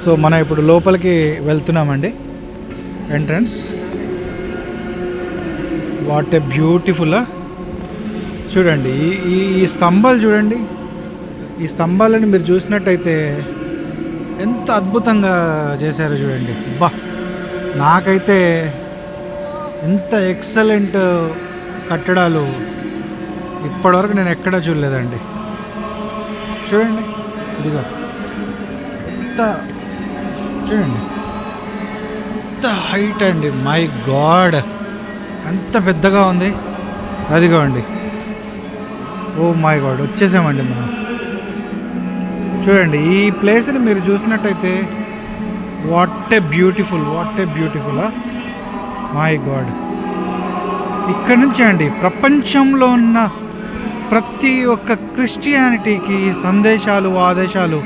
So మనం ఇప్పుడు లోపలికి వెళ్తున్నామండి. ఎంట్రన్స్. What a beautiful. చూడండి ఈ స్తంభాలు చూడండి. ఈ స్తంభాలను మీరు చూసినట్టయితే ఎంత అద్భుతంగా చేశారో చూడండి. బా, నాకైతే ఎంత ఎక్సలెంట్ కట్టడాలు ఇప్పటివరకు నేను ఎక్కడా చూడలేదండి. చూడండి, ఇదిగో ఎంత చూడండి, ఎంత హైట్ అండి. మై గాడ్, ఎంత పెద్దగా ఉంది. అదిగోండి, ఓ మై గాడ్, వచ్చేసామండి మనం. చూడండి, ఈ ప్లేస్ని మీరు చూసినట్టయితే what a beautiful my God. ఇక్కడ నుంచి అండి ప్రపంచంలో ఉన్న ప్రతి ఒక్క క్రిస్టియానిటీకి సందేశాలు, ఆదేశాలు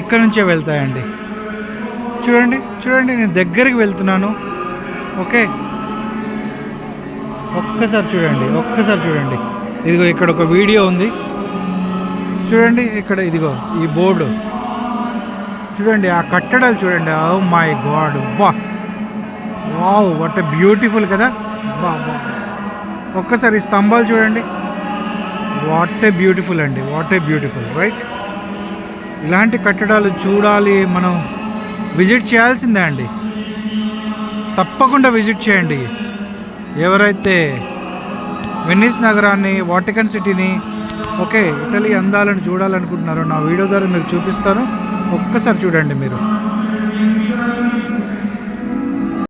ఇక్కడ నుంచే వెళ్తాయండి. చూడండి చూడండి, నేను దగ్గరికి వెళ్తున్నాను. ఓకే, ఒక్కసారి చూడండి. ఇదిగో ఇక్కడ ఒక వీడియో ఉంది చూడండి. ఇక్కడ ఇదిగో ఈ బోర్డు చూడండి, ఆ కట్టడాలు చూడండి. ఓ మై గాడ్, బా, వావ్, వాట్ ఏ బ్యూటిఫుల్ కదా. బా, ఒక్కసారి ఈ స్తంభాలు చూడండి. వాట్ ఏ బ్యూటిఫుల్ అండి, రైట్. ఇలాంటి కట్టడాలు చూడాలి, మనం విజిట్ చేయాల్సిందే అండి. తప్పకుండా విజిట్ చేయండి. ఎవరైతే వెనిస్ నగరాన్ని, వాటికన్ సిటీని, ఓకే, ఇటలీ అందాలను చూడాలనుకుంటున్నారో నా వీడియో ద్వారా మీకు చూపిస్తాను. ఒక్కసారి చూడండి మీరు.